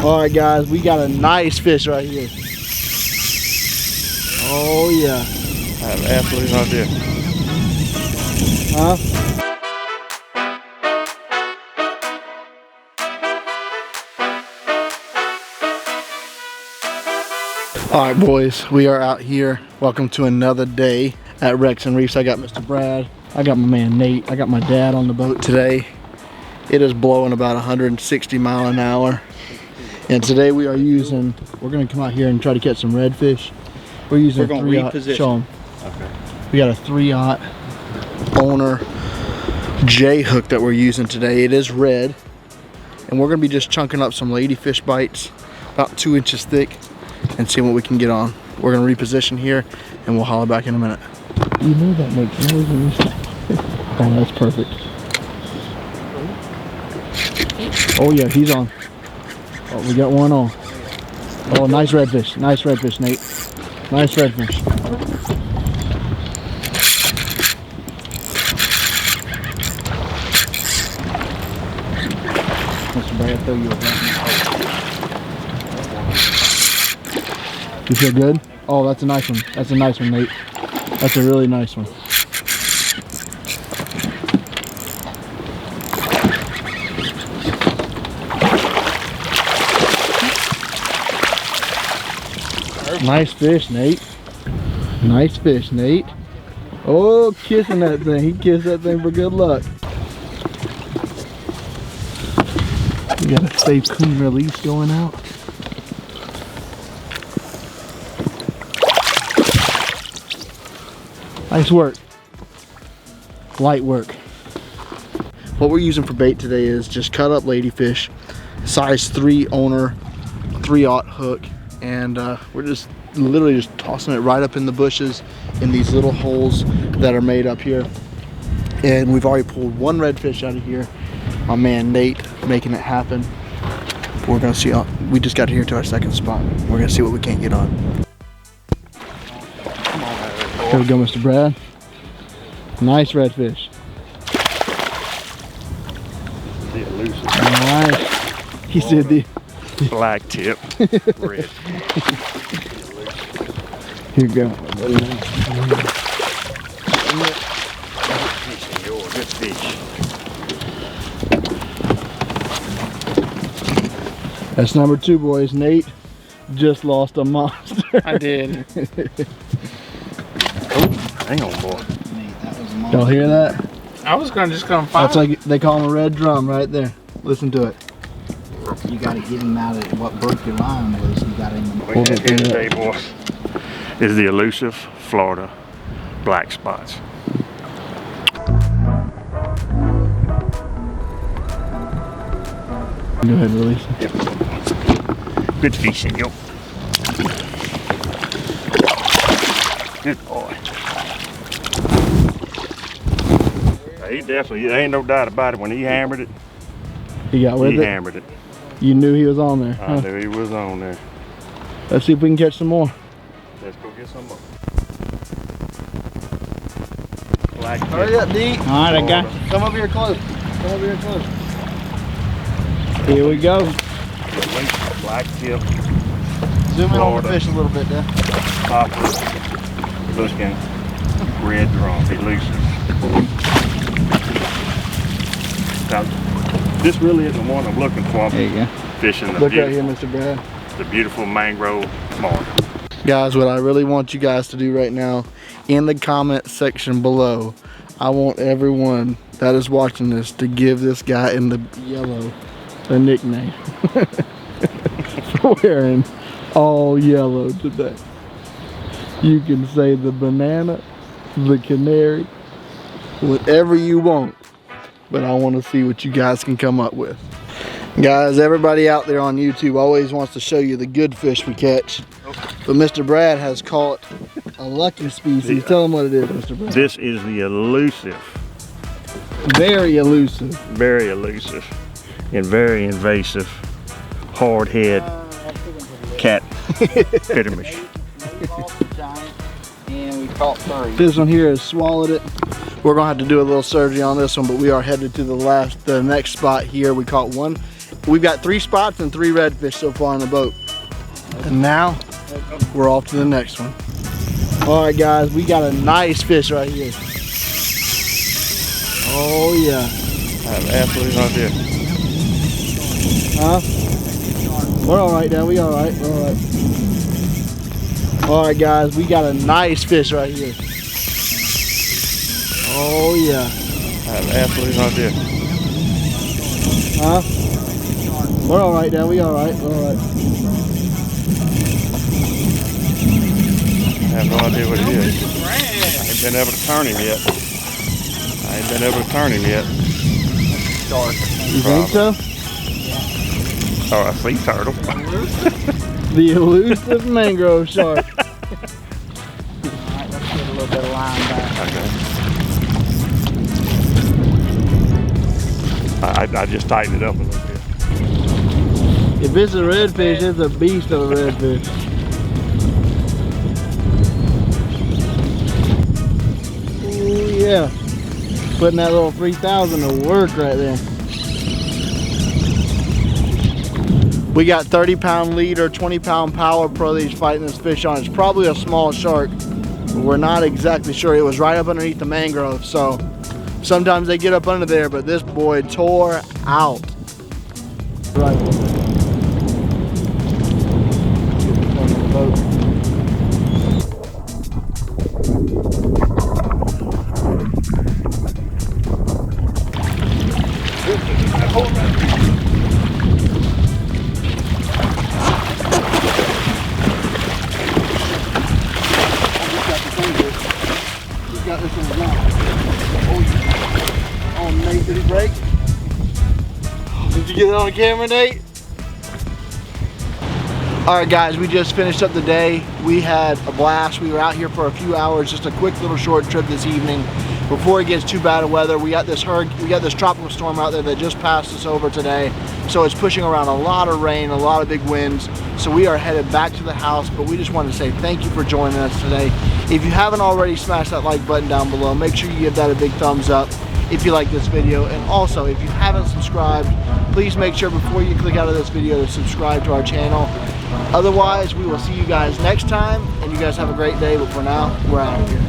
All right, guys, we got a nice fish right here. Oh yeah. I have absolutely no idea. Huh? All right, boys, we are out here. Welcome to another day at Rex and Reefs. I got Mr. Brad. I got my man Nate. I got my dad on the boat today. It is blowing about 160 miles an hour. And today we are using, we're gonna come out here and try to catch some redfish. We're using a 3-aught. Show 'em. Okay. We got a 3-aught owner J hook that we're using today. It is red. And we're gonna be just chunking up some ladyfish bites, about 2 inches thick, and see what we can get on. We're gonna reposition here and we'll holler back in a minute. You know that makes noise when you say. Oh, that's perfect. Oh yeah, he's on. Oh, we got one on. Oh, nice redfish. Nice redfish, Nate. Nice redfish. Mr. Brad, throw you a You feel good? Oh, that's a nice one. That's a nice one, Nate. That's a really nice one. Nice fish, Nate. Nice fish, Nate. Oh, kissing that thing. He kissed that thing for good luck. We got a safe, clean release going out. Nice work. Light work. What we're using for bait today is just cut up ladyfish, size 3 owner, 3-aught hook. And we're just literally just tossing it right up in the bushes in these little holes that are made up here. And we've already pulled 1 redfish out of here. My man Nate making it happen. We're gonna see. We just got here to our 2nd spot. We're gonna see what we can't get on. Here we go, Mr. Brad. Nice redfish. The elusive. Nice. He said the black tip. Red. Here you go. Good fish. That's number 2, boys. Nate just lost a monster. I did. Oh, hang on, boy. Y'all hear that? I was just gonna find. That's like they call him a red drum right there. Listen to it. You got to get him out of what broke your line was. You got him. What we have here today, boys, is the elusive Florida black spots. Go ahead, release. Yep. Good fishing, yo. Good boy. He definitely, there ain't no doubt about it. When he hammered it, He got with he it? hammered it. You knew he was on there. I knew he was on there. Let's see if we can catch some more. Let's go get some more. Black Hurry up, D. All right, I got. Come over here close. Come over here close. Here we go. Black tip. Zoom in on the Florida. fish a little bit there. Poplar. Looking red drum. Elusive. Now, this really isn't the one I'm looking for. I'm There you go. fishing the Look right here, beautiful, Mr. Brad. the beautiful mangrove mark. Guys, what I really want you guys to do right now, in the comment section below, I want everyone that is watching this to give this guy in the yellow a nickname. For wearing all yellow today. You can say the banana, the canary, whatever you want. But I want to see what you guys can come up with. Guys, everybody out there on YouTube always wants to show you the good fish we catch. But Mr. Brad has caught a lucky species. Tell him what it is, Mr. Brad. This is the elusive, Very elusive. very elusive, and very invasive hard head cat pitterfish. And we caught 3. This one here has swallowed it. We're gonna have to do a little surgery on this one, but we are headed to the next spot here. We caught one We've got 3 spots and 3 redfish so far on the boat. And now we're off to the next one. All right, guys, we got a nice fish right here. Oh yeah. I have absolutely no idea. Huh? We're all right now. We all right. We're all right. All right, guys, we got a nice fish right here. Oh yeah. I have absolutely no idea. Huh? We're all right now. We all right. We're all right. I have no idea what it is. I ain't been able to turn him yet. You think so? Oh, a sea turtle. The elusive mangrove shark. Alright, let's get a little bit of line back. Okay. I just tightened it up a little bit. If it's a redfish, it's a beast of a redfish. Oh yeah. Putting that little 3000 to work right there. We got 30-pound leader, 20-pound power pro that he's fighting this fish on. It's probably a small shark, but we're not exactly sure. It was right up underneath the mangrove, so sometimes they get up under there, but this boy tore out. Right. Oh, Nate, did he break? Did you get it on camera, Nate? Alright guys, we just finished up the day. We had a blast. We were out here for a few hours, just a quick little short trip this evening before it gets too bad of weather. We got this tropical storm out there that just passed us over today. So it's pushing around a lot of rain, a lot of big winds. So we are headed back to the house, but we just wanted to say thank you for joining us today. If you haven't already, smash that like button down below. Make sure you give that a big thumbs up if you like this video. And also, if you haven't subscribed, please make sure before you click out of this video to subscribe to our channel. Otherwise, we will see you guys next time, and you guys have a great day. But for now, we're out of here.